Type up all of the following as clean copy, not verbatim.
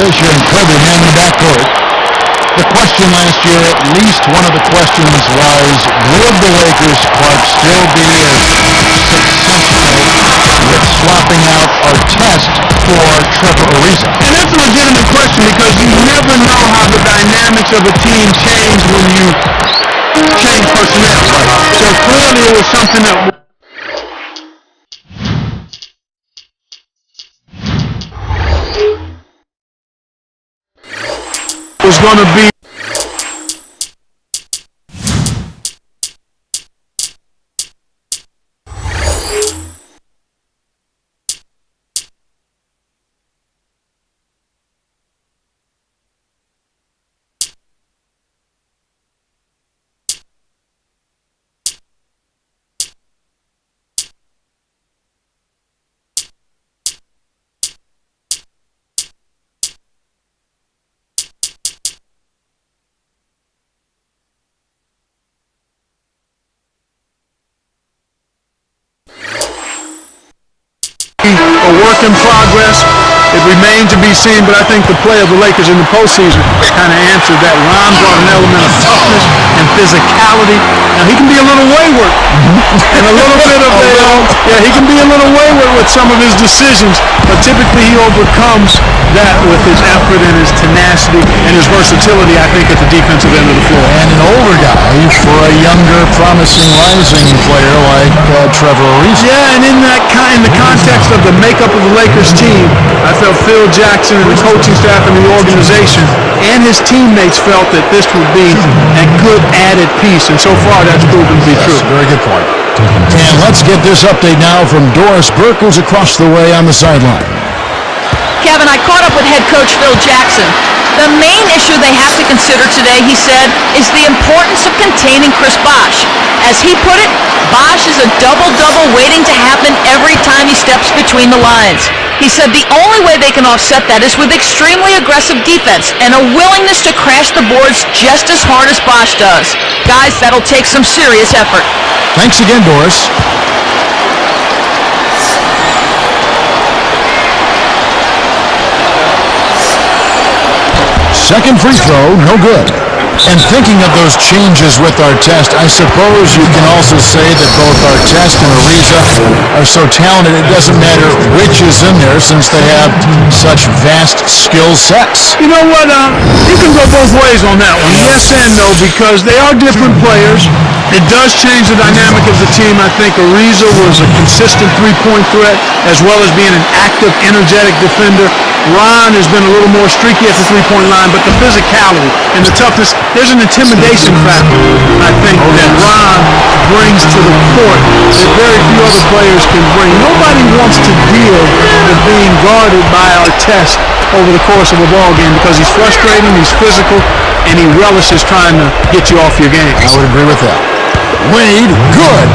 Fisher and Kobe man in the backcourt. The question last year, at least one of the questions was, would the Lakers, Clark, still be as successful with swapping out Artest for Trevor Ariza? And that's a legitimate question because you never know how the dynamics of a team change when you change personnel. So clearly it was something that was going to be a work in progress. It remained to be seen, but I think the play of the Lakers in the postseason kind of answered that. Ron brought an element of toughness and physicality. Now, he can be a little wayward, and a little bit of he can be a little wayward with some of his decisions, but typically he overcomes that with his effort and his tenacity and his versatility, I think, at the defensive end of the floor. And an older guy for a younger, promising, rising player like Trevor Ariza. Yeah, and in the context of the makeup of the Lakers team, I felt Phil Jackson and the coaching staff and the organization and his teammates felt that this would be a good added piece, and so far that's proven to be true. Very good point. And let's get this update now from Doris Burke, who's across the way on the sideline. Kevin, I caught up with head coach Phil Jackson. The main issue they have to consider today, he said, is the importance of containing Chris Bosh. As he put it, Bosh is a double-double waiting to happen every time he steps between the lines. He said the only way they can offset that is with extremely aggressive defense and a willingness to crash the boards just as hard as Bosh does. Guys, that'll take some serious effort. Thanks again, Doris. Second free throw, no good. And thinking of those changes with Artest, I suppose you can also say that both Artest and Ariza are so talented it doesn't matter which is in there since they have such vast skill sets. You know what? You can go both ways on that one. Yes and no, because they are different players. It does change the dynamic of the team. I think Ariza was a consistent three-point threat as well as being an active, energetic defender. Ron has been a little more streaky at the three-point line, but the physicality and the toughness, there's an intimidation factor, I think, that Ron brings to the court that very few other players can bring. Nobody wants to deal with being guarded by Artest over the course of a ball game because he's frustrating, he's physical, and he relishes trying to get you off your game. I would agree with that. Wade, good.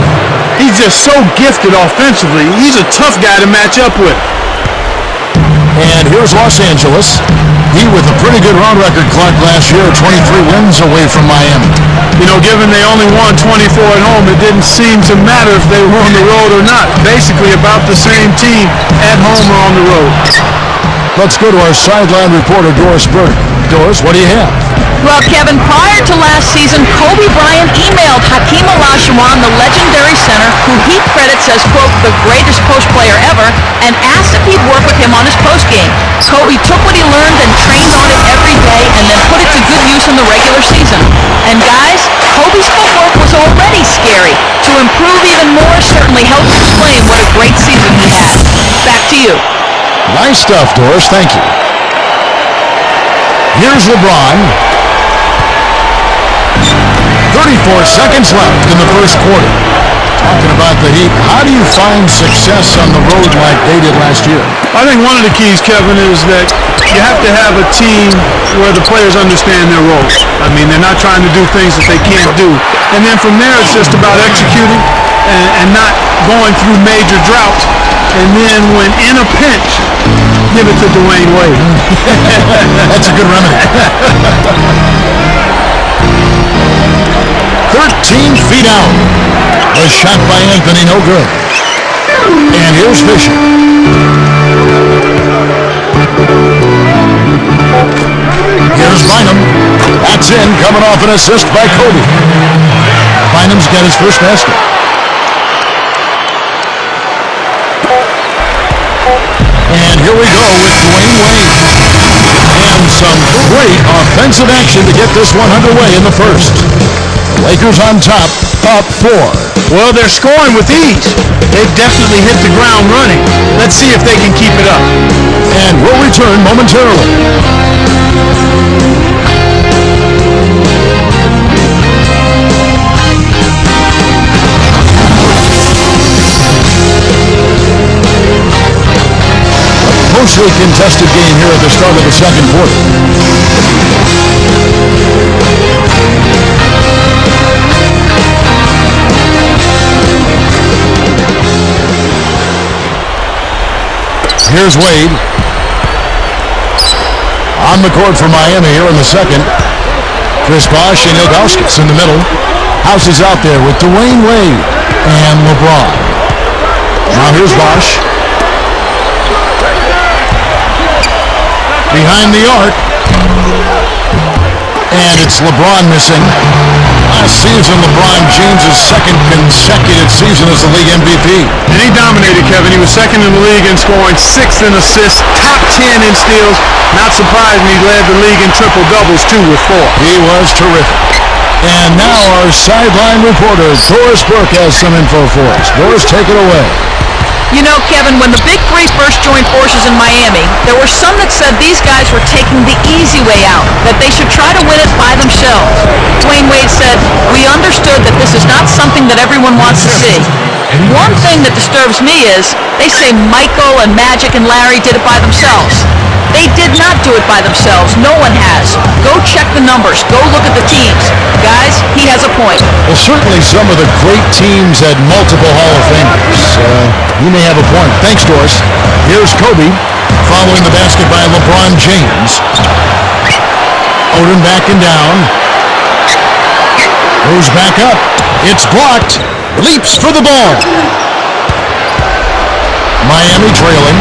He's just so gifted offensively. He's a tough guy to match up with. And here's Los Angeles. He with a pretty good road record, Clark, last year, 23 wins away from Miami. You know, given they only won 24 at home, it didn't seem to matter if they were on the road or not. Basically about the same team at home or on the road. Let's go to our sideline reporter, Doris Burke. Doris, what do you have? Well, Kevin, prior to last season, Kobe Bryant emailed Hakeem Olajuwon, the legendary center, who he credits as, quote, the greatest post player ever, and asked if he'd work with him on his post game. Kobe took what he learned and trained on it every day and then put it to good use in the regular season. And guys, Kobe's footwork was already scary. To improve even more certainly helps explain what a great season he had. Back to you. Nice stuff, Doris. Thank you. Here's LeBron. 34 seconds left in the first quarter. Talking about the Heat, how do you find success on the road like they did last year? I think one of the keys, Kevin, is that you have to have a team where the players understand their roles. I mean, they're not trying to do things that they can't do. And then from there, it's just about executing and not going through major droughts. And then when in a pinch, give it to Dwayne Wade. That's a good remedy. 13 feet out. A shot by Anthony, no good. And here's Fisher. coming off an assist by Kobe. Bynum's got his first basket. And here we go with Dwayne Wade. And some great offensive action to get this one underway in the first. The Lakers on top, up 4. Well, they're scoring with ease. They've definitely hit the ground running. Let's see if they can keep it up. And we'll return momentarily. Closely contested game here at the start of the second quarter. Here's Wade. On the court for Miami here in the second. Chris Bosh and Ilgauskas in the middle. House is out there with Dwayne Wade and LeBron. Now here's Bosh. Behind the arc. And it's LeBron missing. Last season, LeBron James' second consecutive season as the league MVP. And he dominated, Kevin. He was second in the league in scoring, 6th in assists, top 10 in steals. Not surprising he led the league in triple-doubles, too, with 4. He was terrific. And now our sideline reporter, Doris Burke, has some info for us. Doris, take it away. You know, Kevin, when the Big Three first joined forces in Miami, there were some that said these guys were taking the easy way out, that they should try to win it by themselves. Dwayne Wade said, "We understood that this is not something that everyone wants to see." One thing that disturbs me is they say Michael and Magic and Larry did it by themselves. They did not do it by themselves. No one has. Go check the numbers. Go look at the teams. Guys, he has a point. Well, certainly some of the great teams had multiple Hall of Famers. You may have a point. Thanks, Doris. Here's Kobe following the basket by LeBron James. Odin backing down. Goes back up. It's blocked. Leaps for the ball. Miami trailing.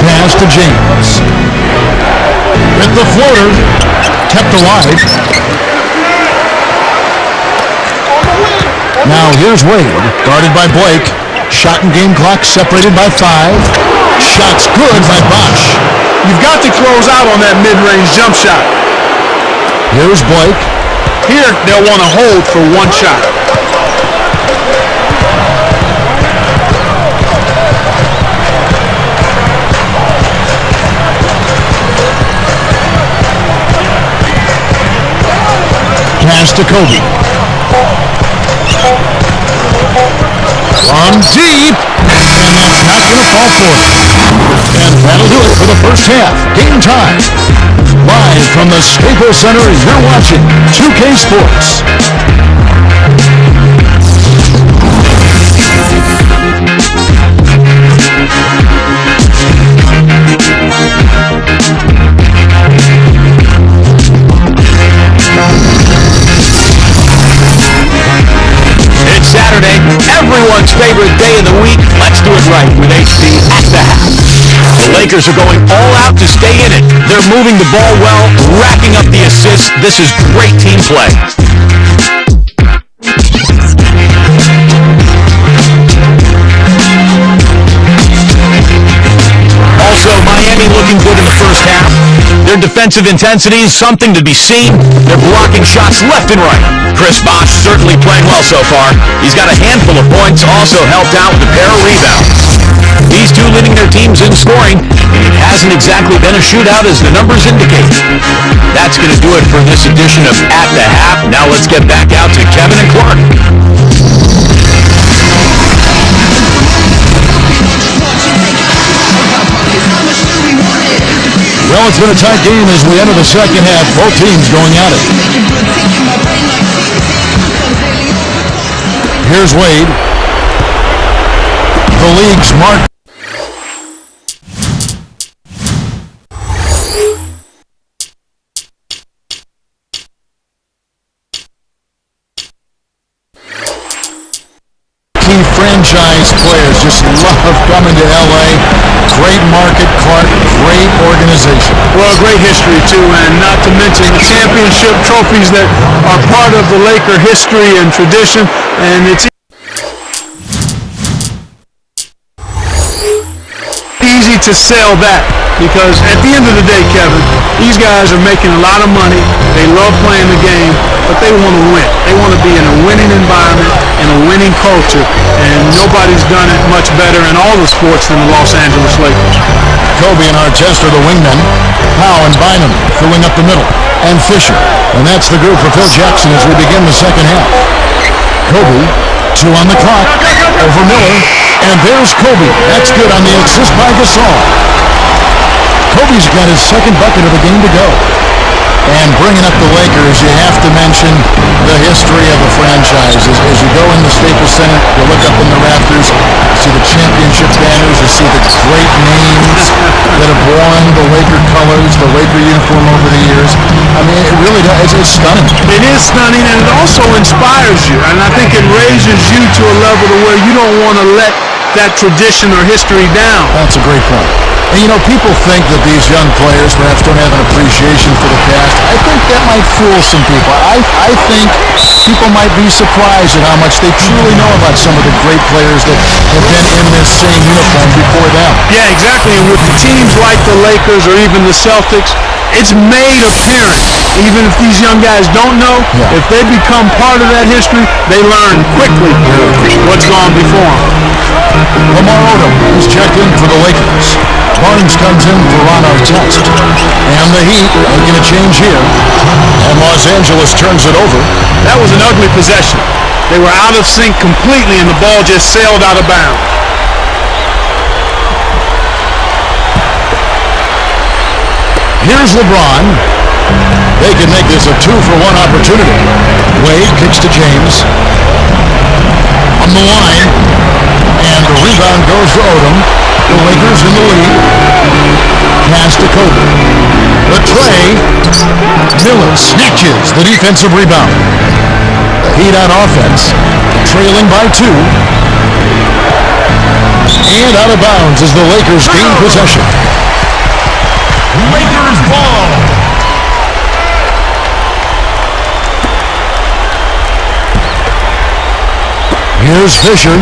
Pass to James. With the floater. Kept alive. Now here's Wade. Guarded by Blake. Shot and game clock separated by 5. Shots good by Bosh. You've got to close out on that mid-range jump shot. Here's Blake. Here, they'll want to hold for one shot. Pass to Kobe. From deep. And that's not going to fall for it. And that'll do it for the first half. Game time. Live from the Staples Center, you're watching 2K Sports. It's Saturday, everyone's favorite day of the week. Let's do it right with HD at the half. The Lakers are going all out to stay in it. They're moving the ball well, racking up the assists. This is great team play. Also, Miami looking good in the first half. Their defensive intensity is something to be seen. They're blocking shots left and right. Chris Bosh certainly playing well so far. He's got a handful of points, also helped out with a pair of rebounds. These two leading their teams in scoring, and it hasn't exactly been a shootout as the numbers indicate. That's going to do it for this edition of At the Half. Now let's get back out to Kevin and Clark. Well, it's been a tight game as we enter the second half. Both teams going at it. Here's Wade. The league's mark. Key franchise players just love coming to L.A. Great market, Clark, great organization. Well, great history, too, and not to mention the championship trophies that are part of the Laker history and tradition, and it's easy to sell that because at the end of the day, Kevin, these guys are making a lot of money. They love playing the game, but they want to win. They want to be in a winning environment and a winning culture, and nobody's done it much better in all the sports than the Los Angeles Lakers. Kobe and Artest are the wingmen. Powell and Bynum filling up the middle. And Fisher. And that's the group for Phil Jackson as we begin the second half. Kobe, 2 on the clock. Over Miller. And there's Kobe. That's good on the assist by Gasol. Kobe's got his second bucket of the game to go. And bringing up the Lakers, you have to mention the history of the franchise. As you go in the Staples Center, you look up in the rafters, you see the championship banners, you see the great names that have worn the Laker colors, the Laker uniform over the years. I mean, it really does. It's stunning. It is stunning, and it also inspires you. And I think it raises you to a level to where you don't want to let that tradition or history down. That's a great point. And you know, people think that these young players perhaps don't have an appreciation for the past. I think that might fool some people. I think people might be surprised at how much they truly know about some of the great players that have been in this same uniform before them. Yeah, exactly. And with teams like the Lakers or even the Celtics, it's made apparent. Even if these young guys don't know, if they become part of that history, they learn quickly what's gone before them. Lamar Odom is checked in for the Lakers. Barnes comes in for Ron Artest. And the Heat making a change here. And Los Angeles turns it over. That was an ugly possession. They were out of sync completely, and the ball just sailed out of bounds. Here's LeBron. They can make this a 2-for-1 opportunity. Wade kicks to James. On the line. And the rebound goes to Odom. The Lakers in the lead. Pass to Kobe. The tray. Miller snatches the defensive rebound. The Heat on offense. Trailing by 2. And out of bounds as the Lakers gain possession. Lakers ball. Here's Fisher.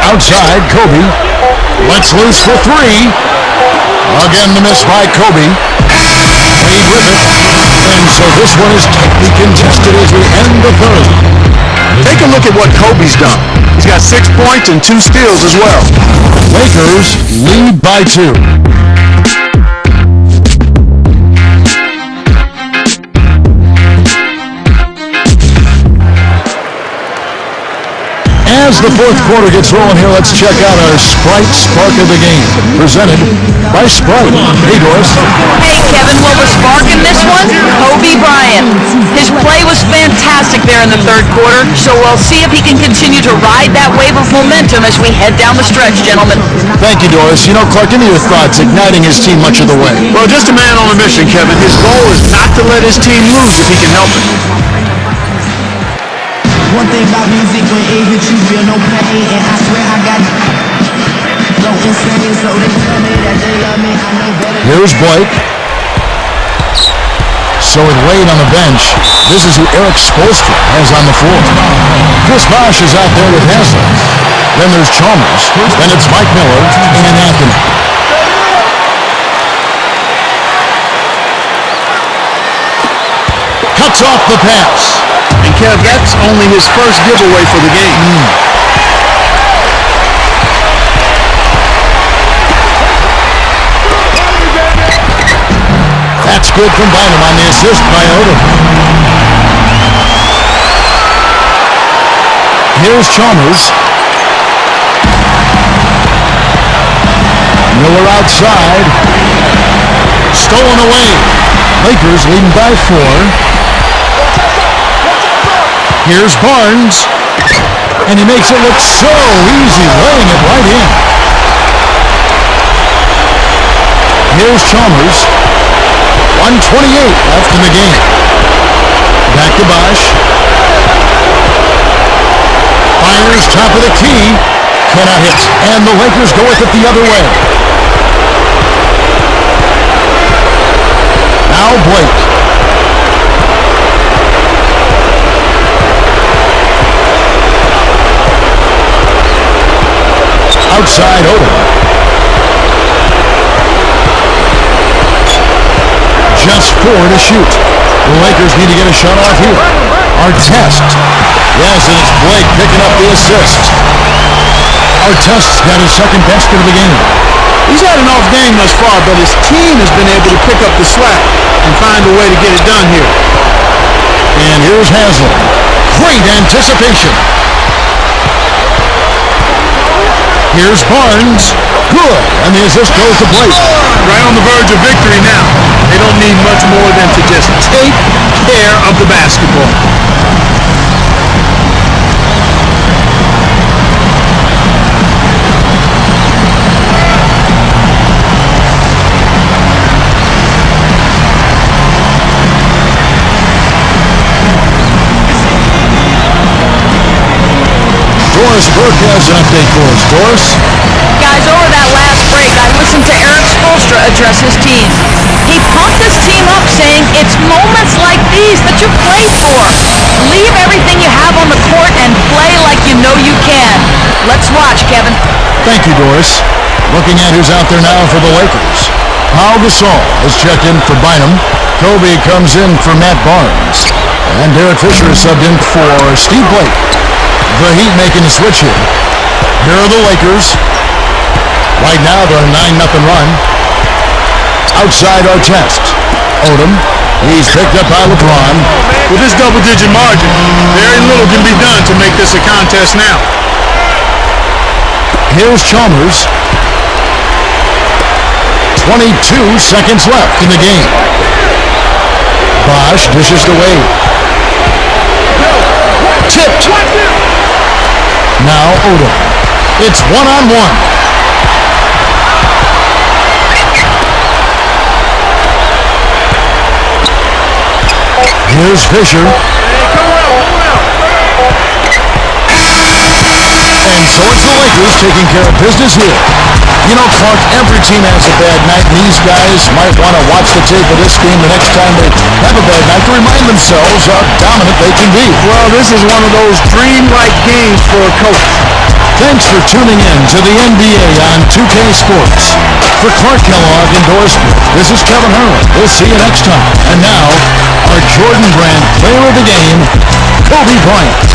Outside, Kobe. Lets loose for 3. Again, the miss by Kobe. Wade with it. And so this one is tightly contested as we end the third. Take a look at what Kobe's done. He's got 6 points and 2 steals as well. Lakers lead by 2. As the fourth quarter gets rolling here, let's check out our Sprite Spark of the Game, presented by Sprite. Hey, Doris. Hey, Kevin, well, the spark in this one, Kobe Bryant. His play was fantastic there in the third quarter, so we'll see if he can continue to ride that wave of momentum as we head down the stretch, gentlemen. Thank you, Doris. You know, Clark, give me your thoughts, igniting his team much of the way. Well, just a man on a mission, Kevin. His goal is not to let his team lose if he can help it. One thing about music, when it hits you, feel no pain, and I swear I got go insane, so they tell me that they love me, I know better. Here's Blake. So with Wade on the bench, this is who Eric Spoelstra has on the floor. Chris Bosh is out there with Haslem. Then there's Chalmers. Then it's Mike Miller and Anthony. Cuts off the pass. And Kev, that's only his first giveaway for the game. That's good from Bynum on the assist by Odom. Here's Chalmers. Miller outside. Stolen away. Lakers leading by 4. Here's Barnes, and he makes it look so easy, laying it right in. Here's Chalmers. 1:28 left in the game. Back to Bosch. Fires top of the key. Cannot hit. And the Lakers go with it the other way. Now Blake. Outside Odom. Just 4 to shoot. The Lakers need to get a shot off here. Artest. Yes, and it's Blake picking up the assist. Artest's got his second basket of the game. He's had an off game thus far, but his team has been able to pick up the slack and find a way to get it done here. And here's Haslam. Great anticipation. Here's Barnes. Good. And the assist goes to Blake. Right on the verge of victory now. They don't need much more than to just take care of the basketball. Doris Burke has an update for us. Doris? Guys, over that last break, I listened to Eric Spoelstra address his team. He pumped his team up saying, it's moments like these that you play for. Leave everything you have on the court and play like you know you can. Let's watch, Kevin. Thank you, Doris. Looking at who's out there now for the Lakers. Pau Gasol has checked in for Bynum. Kobe comes in for Matt Barnes. And Derek Fisher is subbed in for Steve Blake. The Heat making a switch here. Here are the Lakers. Right now they're a 9-0 run. Outside Artest. Odom. He's picked up by LeBron. With this double-digit margin, very little can be done to make this a contest now. Here's Chalmers. 22 seconds left in the game. Bosch dishes to Wade. Tipped. Now Odom. It's one-on-one. Here's Fisher. And so it's the Lakers taking care of business here. You know, Clark, every team has a bad night, and these guys might want to watch the tape of this game the next time they have a bad night to remind themselves how dominant they can be. Well, this is one of those dream-like games for a coach. Thanks for tuning in to the NBA on 2K Sports. For Clark Kellogg and Doris Burke, this is Kevin Harlan. We'll see you next time. And now, our Jordan Brand player of the game, Kobe Bryant.